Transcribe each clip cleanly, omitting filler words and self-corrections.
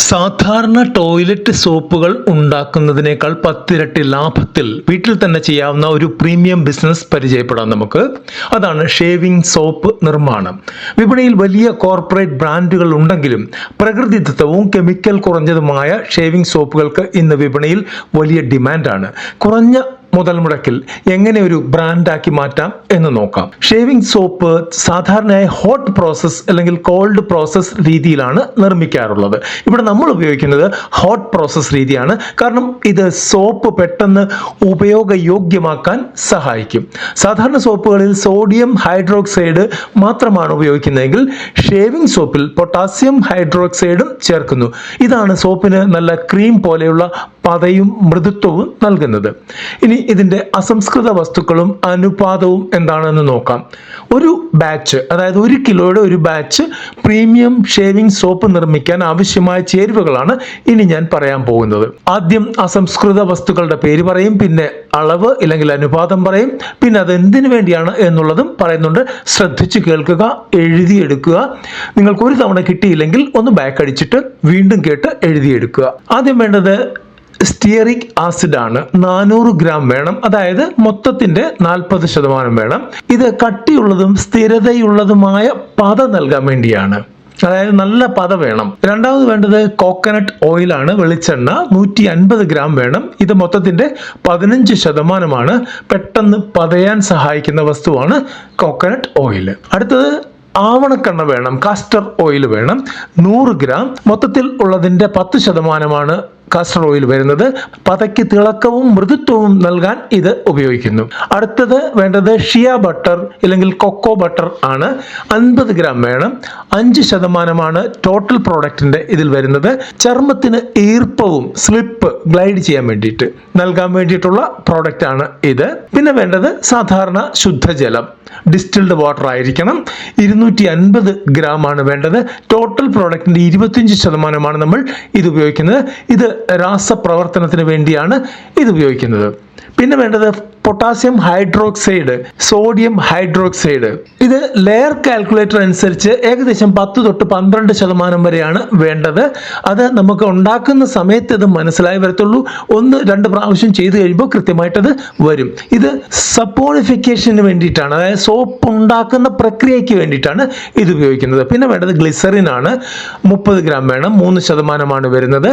സാധാരണ ടോയ്ലറ്റ് സോപ്പുകൾ ഉണ്ടാക്കുന്നതിനേക്കാൾ 10 ഇരട്ടി ലാഭത്തിൽ വീട്ടിൽ തന്നെ ചെയ്യാവുന്ന ഒരു പ്രീമിയം ബിസിനസ് പരിചയപ്പെടാം നമുക്ക്. അതാണ് ഷേവിംഗ് സോപ്പ് നിർമ്മാണം. വിപണിയിൽ വലിയ കോർപ്പറേറ്റ് ബ്രാൻഡുകൾ ഉണ്ടെങ്കിലും പ്രകൃതിദത്തവും കെമിക്കൽ കുറഞ്ഞതുമായ ഷേവിംഗ് സോപ്പുകൾക്ക് ഇന്ന് വിപണിയിൽ വലിയ ഡിമാൻഡാണ്. കുറഞ്ഞ മുതൽ മുടക്കിൽ എങ്ങനെ ഒരു ബ്രാൻഡാക്കി മാറ്റാം എന്ന് നോക്കാം. ഷേവിംഗ് സോപ്പ് സാധാരണയായി ഹോട്ട് പ്രോസസ് അല്ലെങ്കിൽ കോൾഡ് പ്രോസസ് രീതിയിലാണ് നിർമ്മിക്കാറുള്ളത്. ഇവിടെ നമ്മൾ ഉപയോഗിക്കുന്നത് ഹോട്ട് പ്രോസസ് രീതിയാണ്. കാരണം ഇത് സോപ്പ് പെട്ടെന്ന് ഉപയോഗയോഗ്യമാക്കാൻ സഹായിക്കും. സാധാരണ സോപ്പുകളിൽ സോഡിയം ഹൈഡ്രോക്സൈഡ് മാത്രമാണ് ഉപയോഗിക്കുന്നതെങ്കിൽ ഷേവിംഗ് സോപ്പിൽ പൊട്ടാസ്യം ഹൈഡ്രോക്സൈഡും ചേർക്കുന്നു. ഇതാണ് സോപ്പിന് നല്ല ക്രീം പോലെയുള്ള പതയും മൃദുത്വവും നൽകുന്നത്. ഇനി ഇതിന്റെ അസംസ്കൃത വസ്തുക്കളും അനുപാതവും എന്താണെന്ന് നോക്കാം. ഒരു ബാച്ച്, അതായത് 1 കിലോയുടെ ഒരു ബാച്ച് പ്രീമിയം ഷേവിംഗ് സോപ്പ് നിർമ്മിക്കാൻ ആവശ്യമായ ചേരുവകളാണ് ഇനി ഞാൻ പറയാൻ പോകുന്നത്. ആദ്യം അസംസ്കൃത വസ്തുക്കളുടെ പേര് പറയും, പിന്നെ അളവ് അല്ലെങ്കിൽ അനുപാതം പറയും, പിന്നെ അത് എന്തിനു വേണ്ടിയാണ് എന്നുള്ളതും പറയുന്നുണ്ട്. ശ്രദ്ധിച്ച് കേൾക്കുക, എഴുതിയെടുക്കുക. നിങ്ങൾക്ക് ഒരു തവണ കിട്ടിയില്ലെങ്കിൽ ഒന്ന് ബാക്ക് അടിച്ചിട്ട് വീണ്ടും കേട്ട് എഴുതിയെടുക്കുക. ആദ്യം വേണ്ടത് സ്റ്റിയറിക് ആസിഡ് ആണ്. 400 ഗ്രാം വേണം, അതായത് മൊത്തത്തിന്റെ 40% വേണം. ഇത് കട്ടിയുള്ളതും സ്ഥിരതയുള്ളതുമായ പത നൽകാൻ വേണ്ടിയാണ്, അതായത് നല്ല പത വേണം. രണ്ടാമത് വേണ്ടത് കോക്കനട്ട് ഓയിലാണ്, വെളിച്ചെണ്ണ. 150 ഗ്രാം വേണം. ഇത് മൊത്തത്തിന്റെ 15%. പെട്ടെന്ന് പതയാൻ സഹായിക്കുന്ന വസ്തുവാണ് കോക്കനട്ട് ഓയിൽ. അടുത്തത് ആവണക്കെണ്ണ വേണം, കാസ്റ്റർ ഓയിൽ വേണം. 100 ഗ്രാം. മൊത്തത്തിൽ ഉള്ളതിന്റെ 10% കാസ്റ്റർ ഓയിൽ വരുന്നത്. പതയ്ക്ക് തിളക്കവും മൃദുത്വവും നൽകാൻ ഇത് ഉപയോഗിക്കുന്നു. അടുത്തത് വേണ്ടത് ഷിയ ബട്ടർ അല്ലെങ്കിൽ കൊക്കോ ബട്ടർ ആണ്. 50 ഗ്രാം വേണം. 5% ടോട്ടൽ പ്രോഡക്റ്റിന്റെ ഇതിൽ വരുന്നത്. ചർമ്മത്തിന് ഈർപ്പവും സ്ലിപ്പ് ഗ്ലൈഡ് ചെയ്യാൻ വേണ്ടിയിട്ട് നൽകാൻ വേണ്ടിയിട്ടുള്ള പ്രോഡക്റ്റ് ആണ് ഇത്. പിന്നെ വേണ്ടത് സാധാരണ ശുദ്ധജലം, ഡിസ്റ്റിൽഡ് വാട്ടർ ആയിരിക്കണം. 250 ഗ്രാം ആണ് വേണ്ടത്. ടോട്ടൽ പ്രോഡക്റ്റിന്റെ 25% നമ്മൾ ഇത് ഉപയോഗിക്കുന്നത്. ഇത് രാസപ്രവർത്തനത്തിന് വേണ്ടിയാണ് ഇത് ഉപയോഗിക്കുന്നത്. പിന്നെ വേണ്ടത് പൊട്ടാസ്യം ഹൈഡ്രോക്സൈഡ്, സോഡിയം ഹൈഡ്രോക്സൈഡ്. ഇത് ലെയർ കാൽക്കുലേറ്റർ അനുസരിച്ച് ഏകദേശം 10 തൊട്ട് 12% വരെയാണ് വേണ്ടത്. അത് നമുക്ക് ഉണ്ടാക്കുന്ന സമയത്ത് ഇത് മനസ്സിലായി വരത്തുള്ളൂ. 1-2 പ്രാവശ്യം ചെയ്തു കഴിയുമ്പോൾ കൃത്യമായിട്ടത് വരും. ഇത് സപ്പോണിഫിക്കേഷന് വേണ്ടിയിട്ടാണ്, അതായത് സോപ്പ് ഉണ്ടാക്കുന്ന പ്രക്രിയയ്ക്ക് വേണ്ടിയിട്ടാണ് ഇത് ഉപയോഗിക്കുന്നത്. പിന്നെ വേണ്ടത് ഗ്ലിസറിൻ ആണ്. 30 ഗ്രാം വേണം. 3% വരുന്നത്.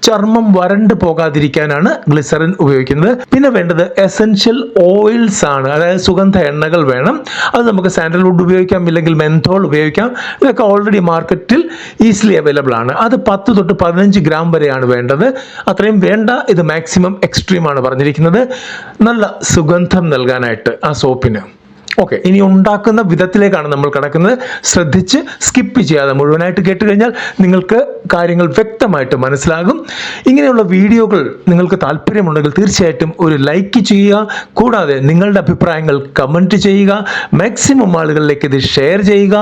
ചർമ്മം വരണ്ട് പോകാതിരിക്കാനാണ് ഗ്ലിസറിൻ ഉപയോഗിക്കുന്നത്. പിന്നെ വേണ്ടത് എസെൻഷ്യൽ ഓയിൽസ് ആണ്, അതായത് സുഗന്ധ എണ്ണകൾ വേണം. അത് നമുക്ക് സാൻഡൽവുഡ് ഉപയോഗിക്കാം, ഇല്ലെങ്കിൽ മെന്തോൾ ഉപയോഗിക്കാം. ഇതൊക്കെ ഓൾറെഡി മാർക്കറ്റിൽ ഈസിലി അവൈലബിൾ ആണ്. അത് 10 തൊട്ട് 15 ഗ്രാം വരെയാണ് വേണ്ടത്. അത്രയും വേണ്ട. ഇത് മാക്സിമം എക്സ്ട്രീം ആണ് പറഞ്ഞിരിക്കുന്നത്, നല്ല സുഗന്ധം നൽകാനായിട്ട് ആ സോപ്പിന്. ഓക്കെ, ഇനി ഉണ്ടാക്കുന്ന വിധത്തിലേക്കാണ് നമ്മൾ കിടക്കുന്നത്. ശ്രദ്ധിച്ച് സ്കിപ്പ് ചെയ്യാതെ മുഴുവനായിട്ട് കേട്ട് കഴിഞ്ഞാൽ നിങ്ങൾക്ക് കാര്യങ്ങൾ വ്യക്തമായിട്ട് മനസ്സിലാകും. ഇങ്ങനെയുള്ള വീഡിയോകൾ നിങ്ങൾക്ക് താല്പര്യമുണ്ടെങ്കിൽ തീർച്ചയായിട്ടും ഒരു ലൈക്ക് ചെയ്യുക. കൂടാതെ നിങ്ങളുടെ അഭിപ്രായങ്ങൾ കമൻറ്റ് ചെയ്യുക. മാക്സിമം ആളുകളിലേക്ക് ഇത് ഷെയർ ചെയ്യുക.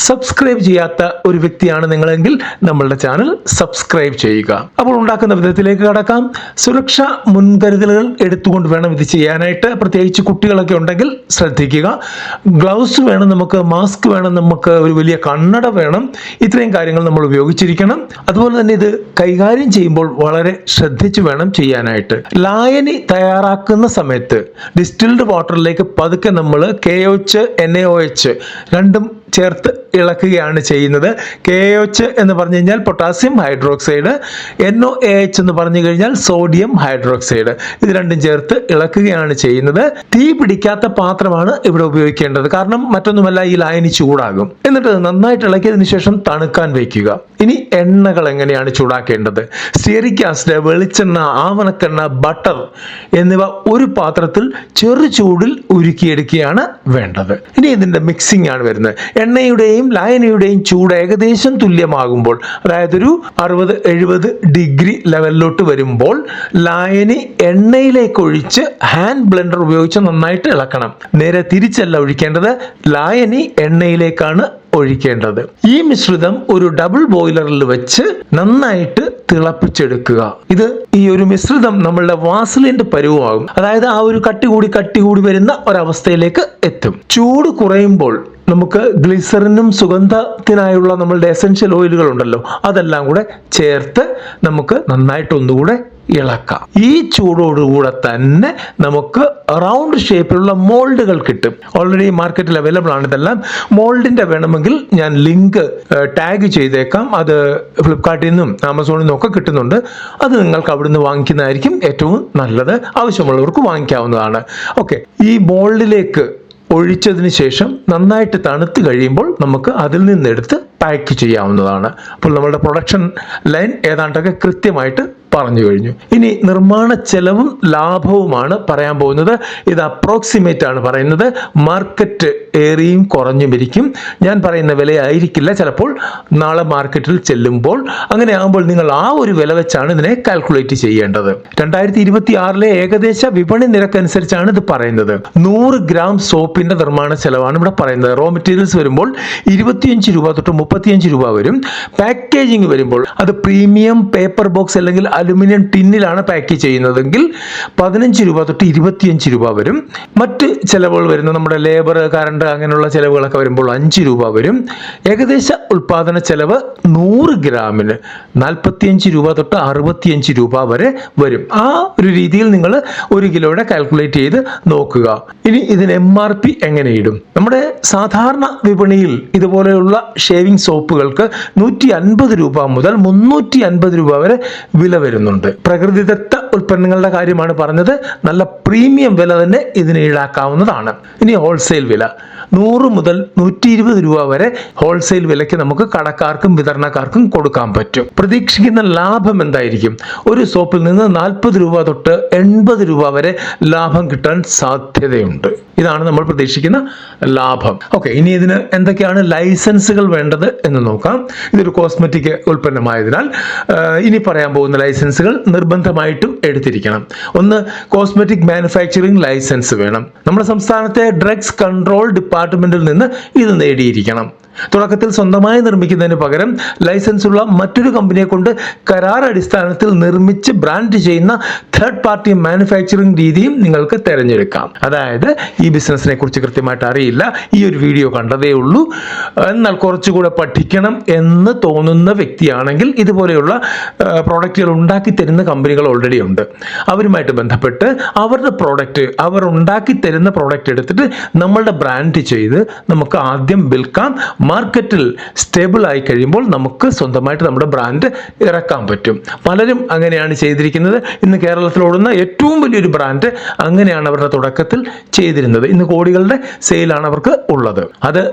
സബ്സ്ക്രൈബ് ചെയ്യാത്ത ഒരു വ്യക്തിയാണ് നിങ്ങളെങ്കിൽ നമ്മളുടെ ചാനൽ സബ്സ്ക്രൈബ് ചെയ്യുക. അപ്പോൾ ഉണ്ടാക്കുന്ന വിധത്തിലേക്ക് കടക്കാം. സുരക്ഷാ മുൻകരുതലുകൾ എടുത്തുകൊണ്ട് വേണം ഇത് ചെയ്യാനായിട്ട്. പ്രത്യേകിച്ച് കുട്ടികളൊക്കെ ഉണ്ടെങ്കിൽ ശ്രദ്ധിക്കുക. ഗ്ലൗസ് വേണം നമുക്ക്, മാസ്ക് വേണം നമുക്ക്, ഒരു വലിയ കണ്ണട വേണം. ഇത്രയും കാര്യങ്ങൾ നമ്മൾ ഉപയോഗിച്ചിരിക്കണം. അതുപോലെ തന്നെ ഇത് കൈകാര്യം ചെയ്യുമ്പോൾ വളരെ ശ്രദ്ധിച്ചു വേണം ചെയ്യാനായിട്ട്. ലായനി തയ്യാറാക്കുന്ന സമയത്ത് ഡിസ്റ്റിൽഡ് വാട്ടറിലേക്ക് പതുക്കെ നമ്മൾ KOH NaOH രണ്ടും ചേർത്ത് ഇളക്കുകയാണ് ചെയ്യുന്നത്. KOH എന്ന് പറഞ്ഞു കഴിഞ്ഞാൽ പൊട്ടാസ്യം ഹൈഡ്രോക്സൈഡ്, NaOH എന്ന് പറഞ്ഞു കഴിഞ്ഞാൽ സോഡിയം ഹൈഡ്രോക്സൈഡ്. ഇത് രണ്ടും ചേർത്ത് ഇളക്കുകയാണ് ചെയ്യുന്നത്. തീ പിടിക്കാത്ത പാത്രമാണ് ഇവിടെ ഉപയോഗിക്കേണ്ടത്, കാരണം മറ്റൊന്നുമല്ല, ഈ ലായനി ചൂടാകും. എന്നിട്ട് നന്നായിട്ട് ഇളക്കിയതിനു ശേഷം തണുക്കാൻ വയ്ക്കുക. ഇനി എണ്ണകൾ എങ്ങനെയാണ് ചൂടാക്കേണ്ടത്? സ്റ്റിയറിക് ആസിഡ്, വെളിച്ചെണ്ണ, ആവണക്കെണ്ണ, ബട്ടർ എന്നിവ ഒരു പാത്രത്തിൽ ചെറു ചൂടിൽ ഉരുക്കിയെടുക്കുകയാണ് വേണ്ടത്. ഇനി ഇതിന്റെ മിക്സിംഗ് ആണ് വരുന്നത്. എണ്ണയുടെയും ലായനിയുടെയും ചൂട് ഏകദേശം തുല്യമാകുമ്പോൾ, അതായത് ഒരു 60-70 ഡിഗ്രി ലെവലിലോട്ട് വരുമ്പോൾ ലായനി എണ്ണയിലേക്ക് ഒഴിച്ച് ഹാൻഡ് ബ്ലെൻഡർ ഉപയോഗിച്ച് നന്നായിട്ട് ഇളക്കണം. നേരെ തിരിച്ചല്ല ഒഴിക്കേണ്ടത്, ലായനി എണ്ണയിലേക്കാണ് ഒഴിക്കേണ്ടത്. ഈ മിശ്രിതം ഒരു ഡബിൾ ബോയിലറിൽ വെച്ച് നന്നായിട്ട് തിളപ്പിച്ചെടുക്കുക. ഇത് ഈ ഒരു മിശ്രിതം നമ്മളുടെ വാസലിന്റെ പരുവമാകും, അതായത് ആ ഒരു കട്ടി കൂടി വരുന്ന ഒരവസ്ഥയിലേക്ക് എത്തും. ചൂട് കുറയുമ്പോൾ നമുക്ക് ഗ്ലിസറിനും സുഗന്ധത്തിനായുള്ള നമ്മളുടെ എസൻഷ്യൽ ഓയിലുകൾ ഉണ്ടല്ലോ, അതെല്ലാം കൂടെ ചേർത്ത് നമുക്ക് നന്നായിട്ട് ഒന്നുകൂടെ ഇളക്കാം. ഈ ചൂടോടുകൂടെ തന്നെ നമുക്ക് റൗണ്ട് ഷേപ്പിലുള്ള മോൾഡുകൾ കിട്ടും. ഓൾറെഡി മാർക്കറ്റിൽ അവൈലബിൾ ആണ് ഇതെല്ലാം. മോൾഡിന്റെ വേണമെങ്കിൽ ഞാൻ ലിങ്ക് ടാഗ് ചെയ്തേക്കാം. അത് ഫ്ലിപ്കാർട്ടിൽ നിന്നും ആമസോണിൽ നിന്നും ഒക്കെ കിട്ടുന്നുണ്ട്. അത് നിങ്ങൾക്ക് അവിടുന്ന് വാങ്ങിക്കുന്നതായിരിക്കും ഏറ്റവും നല്ലത്. ആവശ്യമുള്ളവർക്ക് വാങ്ങിക്കാവുന്നതാണ്. ഓക്കെ, ഈ മോൾഡിലേക്ക് ഒഴിച്ചതിന് ശേഷം നന്നായിട്ട് തണുത്ത് കഴിയുമ്പോൾ നമുക്ക് അതിൽ നിന്നെടുത്ത് പാക്ക് ചെയ്യാവുന്നതാണ്. അപ്പോൾ നമ്മുടെ പ്രൊഡക്ഷൻ ലൈൻ ഏതാണ്ടൊക്കെ കൃത്യമായിട്ട് പറഞ്ഞു കഴിഞ്ഞു. ഇനി നിർമ്മാണ ചെലവും ലാഭവുമാണ് പറയാൻ പോകുന്നത്. ഇത് അപ്രോക്സിമേറ്റ് ആണ് പറയുന്നത്. മാർക്കറ്റ് ഏറിയും കുറഞ്ഞുമിരിക്കും. ഞാൻ പറയുന്ന വിലയായിരിക്കില്ല ചിലപ്പോൾ നാളെ മാർക്കറ്റിൽ ചെല്ലുമ്പോൾ. അങ്ങനെ ആകുമ്പോൾ നിങ്ങൾ ആ ഒരു വില വെച്ചാണ് ഇതിനെ കാൽക്കുലേറ്റ് ചെയ്യേണ്ടത്. 2026 ഏകദേശ വിപണി നിരക്കനുസരിച്ചാണ് ഇത് പറയുന്നത്. 100 ഗ്രാം സോപ്പിന്റെ നിർമ്മാണ ചെലവാണ് ഇവിടെ പറയുന്നത്. റോ മെറ്റീരിയൽസ് വരുമ്പോൾ 25 രൂപ തൊട്ട് 35 രൂപ വരും. പാക്കേജിങ് വരുമ്പോൾ അത് പ്രീമിയം പേപ്പർ ബോക്സ് അല്ലെങ്കിൽ അലുമിനിയം ടിന്നിലാണ് പാക്ക് ചെയ്യുന്നതെങ്കിൽ 15 രൂപ തൊട്ട് 25 രൂപ വരും. മറ്റ് ചെലവുകൾ വരുന്ന നമ്മുടെ ലേബർ, കറണ്ട്, അങ്ങനെയുള്ള ചെലവുകളൊക്കെ വരുമ്പോൾ 5 രൂപ വരും. ഏകദേശ ഉൽപാദന ചെലവ് 100 ഗ്രാമിന് 45 രൂപ തൊട്ട് 65 രൂപ വരെ വരും. ആ ഒരു രീതിയിൽ നിങ്ങൾ 1 കിലോയുടെ കാൽക്കുലേറ്റ് ചെയ്ത് നോക്കുക. ഇനി ഇതിന് MRP എങ്ങനെ ഇടും? നമ്മുടെ സാധാരണ വിപണിയിൽ ഇതുപോലെയുള്ള ഷേവിംഗ് സോപ്പുകൾക്ക് 150 രൂപ മുതൽ 350 രൂപ വരെ വില വരുന്നുണ്ട്. പ്രകൃതിദത്ത ഉൽപ്പന്നങ്ങളുടെ കാര്യമാണ് പറഞ്ഞത്. നല്ല പ്രീമിയം വില തന്നെ ഇതിന് ഈടാക്കാവുന്നതാണ്. ഇനി ഹോൾസെയിൽ വില 100 മുതൽ 120 രൂപ വരെ ഹോൾസെയിൽ വിലയ്ക്ക് നമുക്ക് കടക്കാർക്കും വിതരണക്കാർക്കും കൊടുക്കാൻ പറ്റും. പ്രതീക്ഷിക്കുന്ന ലാഭം എന്തായിരിക്കും? ഒരു സോപ്പിൽ നിന്ന് 40 രൂപ തൊട്ട് 80 രൂപ വരെ ലാഭം കിട്ടാൻ സാധ്യതയുണ്ട്. ഇതാണ് നമ്മൾ പ്രതീക്ഷിക്കുന്ന ലാഭം. ഓക്കെ, ഇനി ഇതിന് എന്തൊക്കെയാണ് ലൈസൻസുകൾ വേണ്ടത് എന്ന് നോക്കാം. ഇതൊരു കോസ്മെറ്റിക് ഉൽപ്പന്നമായതിനാൽ ഇനി പറയാൻ പോകുന്ന ലൈസൻസുകൾ നിർബന്ധമായിട്ടും എടുത്തിരിക്കണം. ഒന്ന്, കോസ്മെറ്റിക് മാനുഫാക്ചറിംഗ് ലൈസൻസ് വേണം. നമ്മുടെ സംസ്ഥാനത്തെ ഡ്രഗ്സ് കൺട്രോൾ ഡിപ്പാർട്ട്മെന്റിൽ നിന്ന് ഇത് നേടിയിരിക്കണം. തുടക്കത്തിൽ സ്വന്തമായി നിർമ്മിക്കുന്നതിന് പകരം ലൈസൻസ് ഉള്ള മറ്റൊരു കമ്പനിയെ കൊണ്ട് കരാർ അടിസ്ഥാനത്തിൽ നിർമ്മിച്ച് ബ്രാൻഡ് ചെയ്യുന്ന തേർഡ് പാർട്ടി മാനുഫാക്ചറിംഗ് രീതിയും നിങ്ങൾക്ക് തിരഞ്ഞെടുക്കാം. അതായത് ഈ ബിസിനസിനെ കുറിച്ച് കൃത്യമായിട്ട് അറിയില്ല, ഈ ഒരു വീഡിയോ കണ്ടതേ ഉള്ളൂ, എന്നാൽ കുറച്ചുകൂടെ പഠിക്കണം എന്ന് തോന്നുന്ന വ്യക്തിയാണെങ്കിൽ ഇതുപോലെയുള്ള പ്രോഡക്റ്റുകൾ ഉണ്ടാക്കി തരുന്ന കമ്പനികൾ ഓൾറെഡി ഉണ്ട്. അവരുമായിട്ട് ബന്ധപ്പെട്ട് അവരുടെ പ്രോഡക്റ്റ്, അവർ ഉണ്ടാക്കി തരുന്ന പ്രോഡക്റ്റ് എടുത്തിട്ട് നമ്മളുടെ ബ്രാൻഡ് ചെയ്ത് നമുക്ക് ആദ്യം വിൽക്കാം. മാർക്കറ്റിൽ സ്റ്റേബിൾ ആയി കഴിയുമ്പോൾ നമുക്ക് സ്വന്തമായിട്ട് നമ്മുടെ ബ്രാൻഡ് ഇറക്കാൻ പറ്റും. പലരും അങ്ങനെയാണ് ചെയ്തിരിക്കുന്നത്. ഇന്ന് കേരളത്തിൽ ഓടുന്ന ഏറ്റവും വലിയൊരു ബ്രാൻഡ് അങ്ങനെയാണ് അവരുടെ തുടക്കത്തിൽ ചെയ്തിരുന്നത്. ഇന്ന് കോടികളുടെ സെയിലാണ് അവർക്ക് ഉള്ളത്. അത്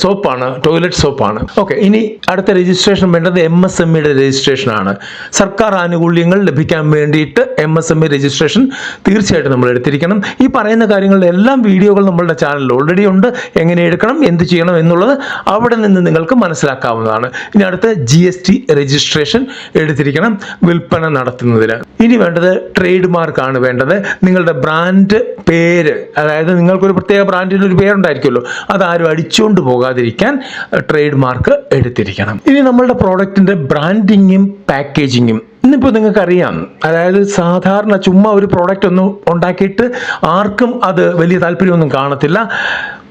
സോപ്പാണ്, ടോയ്ലറ്റ് സോപ്പാണ്. ഓക്കെ, ഇനി അടുത്ത രജിസ്ട്രേഷൻ വേണ്ടത് MSMEയുടെ രജിസ്ട്രേഷൻ ആണ്. സർക്കാർ ആനുകൂല്യങ്ങൾ ലഭിക്കാൻ വേണ്ടിയിട്ട് MSME രജിസ്ട്രേഷൻ തീർച്ചയായിട്ടും നമ്മൾ എടുത്തിരിക്കണം. ഈ പറയുന്ന കാര്യങ്ങളുടെ എല്ലാം വീഡിയോകൾ നമ്മളുടെ ചാനലിൽ ഓൾറെഡി ഉണ്ട്. എങ്ങനെ എടുക്കണം, എന്ത് ചെയ്യണം എന്നുള്ളത് അവിടെ നിന്ന് നിങ്ങൾക്ക് മനസ്സിലാക്കാവുന്നതാണ്. ഇനി അടുത്ത GST രജിസ്ട്രേഷൻ എടുത്തിരിക്കണം വിൽപ്പന നടത്തുന്നതിന്. ഇനി വേണ്ടത് ട്രേഡ് മാർക്കാണ് വേണ്ടത്. നിങ്ങളുടെ ബ്രാൻഡ് പേര്, അതായത് നിങ്ങൾക്കൊരു പ്രത്യേക ബ്രാൻഡിന് ഒരു പേരുണ്ടായിരിക്കുമല്ലോ, അതാരും അടിച്ചുകൊണ്ട് പോകാതിരിക്കാൻ ട്രേഡ് മാർക്ക് എടുത്തിരിക്കണം. ഇനി നമ്മളുടെ പ്രോഡക്റ്റിന്റെ ബ്രാൻഡിങ്ങും പാക്കേജിങ്ങും ഇന്നിപ്പോൾ നിങ്ങൾക്കറിയാം. അതായത് സാധാരണ ചുമ്മാ ഒരു പ്രോഡക്റ്റ് ഒന്നും ഉണ്ടാക്കിയിട്ട് ആർക്കും അത് വലിയ താല്പര്യമൊന്നും കാണത്തില്ല.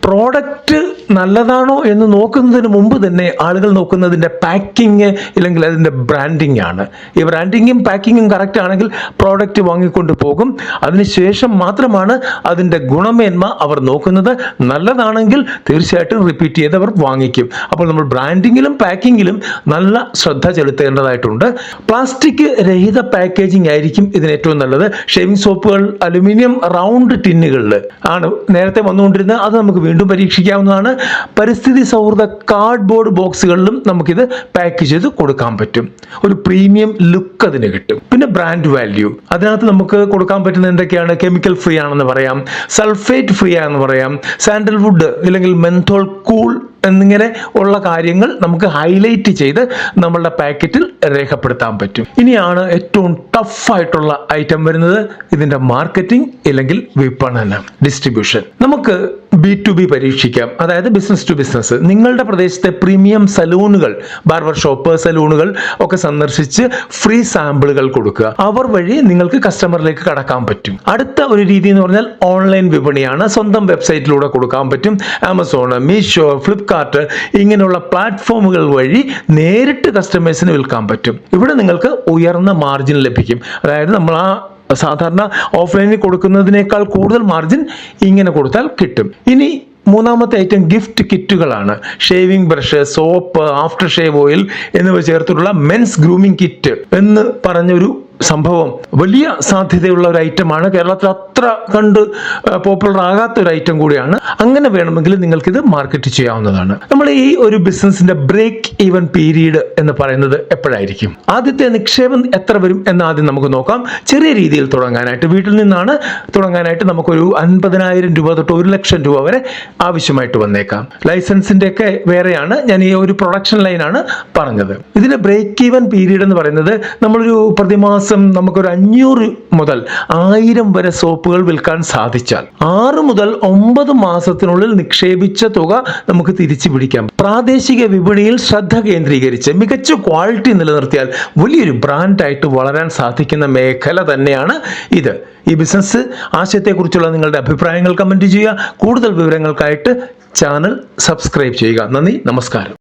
പ്രോഡക്റ്റ് നല്ലതാണോ എന്ന് നോക്കുന്നതിന് മുമ്പ് തന്നെ ആളുകൾ നോക്കുന്നതിൻ്റെ പാക്കിങ് ഇല്ലെങ്കിൽ അതിൻ്റെ ബ്രാൻഡിങ് ആണ്. ഈ ബ്രാൻഡിങ്ങും പാക്കിങ്ങും കറക്റ്റ് ആണെങ്കിൽ പ്രോഡക്റ്റ് വാങ്ങിക്കൊണ്ട് പോകും. അതിനുശേഷം മാത്രമാണ് അതിൻ്റെ ഗുണമേന്മ അവർ നോക്കുന്നത്. നല്ലതാണെങ്കിൽ തീർച്ചയായിട്ടും റിപ്പീറ്റ് ചെയ്ത് അവർ വാങ്ങിക്കും. അപ്പോൾ നമ്മൾ ബ്രാൻഡിങ്ങിലും പാക്കിങ്ങിലും നല്ല ശ്രദ്ധ ചെലുത്തേണ്ടതായിട്ടുണ്ട്. പ്ലാസ്റ്റിക് രഹിത പാക്കേജിംഗ് ആയിരിക്കും ഇതിന് ഏറ്റവും നല്ലത്. ഷേവിംഗ് സോപ്പുകൾ അലുമിനിയം റൗണ്ട് ടിന്നുകളിൽ ആണ് നേരത്തെ വന്നുകൊണ്ടിരുന്നത്. അത് നമുക്ക് വീണ്ടും പരീക്ഷിക്കാവുന്നതാണ്. പരിസ്ഥിതി സൗഹൃദ കാർഡ്ബോർഡ് ബോക്സുകളിലും നമുക്കിത് പാക്ക് ചെയ്ത് കൊടുക്കാൻ പറ്റും. ഒരു പ്രീമിയം ലുക്ക് അതിന് കിട്ടും. പിന്നെ ബ്രാൻഡ് വാല്യൂ, അതിനകത്ത് നമുക്ക് കൊടുക്കാൻ പറ്റുന്ന എന്തൊക്കെയാണ്? കെമിക്കൽ ഫ്രീ ആണെന്ന് പറയാം, സൾഫേറ്റ് ഫ്രീ ആണെന്ന് പറയാം, സാൻഡൽവുഡ് അല്ലെങ്കിൽ മെന്തോൾ കൂൾ എന്നിങ്ങനെ ഉള്ള കാര്യങ്ങൾ നമുക്ക് ഹൈലൈറ്റ് ചെയ്ത് നമ്മളുടെ പാക്കറ്റിൽ രേഖപ്പെടുത്താൻ പറ്റും. ഇനിയാണ് ഏറ്റവും ടഫായിട്ടുള്ള ഐറ്റം വരുന്നത്, ഇതിന്റെ മാർക്കറ്റിംഗ് അല്ലെങ്കിൽ വിപണനം, ഡിസ്ട്രിബ്യൂഷൻ. നമുക്ക് B2B പരീക്ഷിക്കാം, അതായത് ബിസിനസ് ടു ബിസിനസ്. നിങ്ങളുടെ പ്രദേശത്തെ പ്രീമിയം സലൂണുകൾ, ബാർബർ ഷോപ്പ്, സലൂണുകൾ ഒക്കെ സന്ദർശിച്ച് ഫ്രീ സാമ്പിളുകൾ കൊടുക്കുക. അവർ വഴി നിങ്ങൾക്ക് കസ്റ്റമറിലേക്ക് കടക്കാൻ പറ്റും. അടുത്ത ഒരു രീതി എന്ന് പറഞ്ഞാൽ ഓൺലൈൻ വിപണിയാണ്. സ്വന്തം വെബ്സൈറ്റിലൂടെ കൊടുക്കാൻ പറ്റും. ആമസോൺ, മീഷോ, ഫ്ലിപ്കാർട്ട് ഇങ്ങനെയുള്ള പ്ലാറ്റ്ഫോമുകൾ വഴി നേരിട്ട് കസ്റ്റമേഴ്സിന് വിൽക്കാൻ പറ്റും. ഇവിടെ നിങ്ങൾക്ക് ഉയർന്ന മാർജിൻ ലഭിക്കും. അതായത് നമ്മൾ സാധാരണ ഓഫ്ലൈനിൽ കൊടുക്കുന്നതിനേക്കാൾ കൂടുതൽ മാർജിൻ ഇങ്ങനെ കൊടുത്താൽ കിട്ടും. ഇനി മൂന്നാമത്തെ ഐറ്റം ഗിഫ്റ്റ് കിറ്റുകളാണ്. Shaving brush, soap, after shave oil എന്നിവ ചേർത്തിട്ടുള്ള മെൻസ് ഗ്രൂമിംഗ് കിറ്റ് എന്ന് പറഞ്ഞൊരു സംഭവം വലിയ സാധ്യതയുള്ള ഒരു ഐറ്റമാണ്. കേരളത്തിൽ അത്ര കണ്ട് പോപ്പുലർ ആകാത്ത ഒരു ഐറ്റം കൂടിയാണ്. അങ്ങനെ വേണമെങ്കിൽ നിങ്ങൾക്കിത് മാർക്കറ്റ് ചെയ്യാവുന്നതാണ്. നമ്മൾ ഈ ഒരു ബിസിനസിന്റെ ബ്രേക്ക് ഈവൻ പീരീഡ് എന്ന് പറയുന്നത് എപ്പോഴായിരിക്കും? ആദ്യത്തെ നിക്ഷേപം എത്ര വരും എന്ന് ആദ്യം നമുക്ക് നോക്കാം. ചെറിയ രീതിയിൽ തുടങ്ങാനായിട്ട്, വീട്ടിൽ നിന്നാണ് തുടങ്ങാനായിട്ട് നമുക്കൊരു 50,000 രൂപ തൊട്ട് 1,00,000 രൂപ വരെ ആവശ്യമായിട്ട് വന്നേക്കാം. ലൈസൻസിന്റെ ഒക്കെ വേറെയാണ്, ഞാൻ ഈ ഒരു പ്രൊഡക്ഷൻ ലൈനാണ് പറഞ്ഞത്. ഇതിന്റെ ബ്രേക്ക് ഈവൻ പീരീഡ് എന്ന് പറയുന്നത് നമ്മളൊരു പ്രതിമാസം നമുക്കൊരു 500 മുതൽ 1000 വരെ സോപ്പുകൾ വിൽക്കാൻ സാധിച്ചാൽ 6 മുതൽ 9 മാസത്തിനുള്ളിൽ നിക്ഷേപിച്ച തുക നമുക്ക് തിരിച്ചു പിടിക്കാം. പ്രാദേശിക വിപണിയിൽ ശ്രദ്ധ കേന്ദ്രീകരിച്ച് മികച്ച ക്വാളിറ്റി നിലനിർത്തിയാൽ വലിയൊരു ബ്രാൻഡായിട്ട് വളരാൻ സാധിക്കുന്ന മേഖല തന്നെയാണ് ഇത്. ഈ ബിസിനസ് ആശയത്തെക്കുറിച്ചുള്ള നിങ്ങളുടെ അഭിപ്രായങ്ങൾ കമന്റ് ചെയ്യുക. കൂടുതൽ വിവരങ്ങൾക്കായിട്ട് ചാനൽ സബ്സ്ക്രൈബ് ചെയ്യുക. നന്ദി, നമസ്കാരം.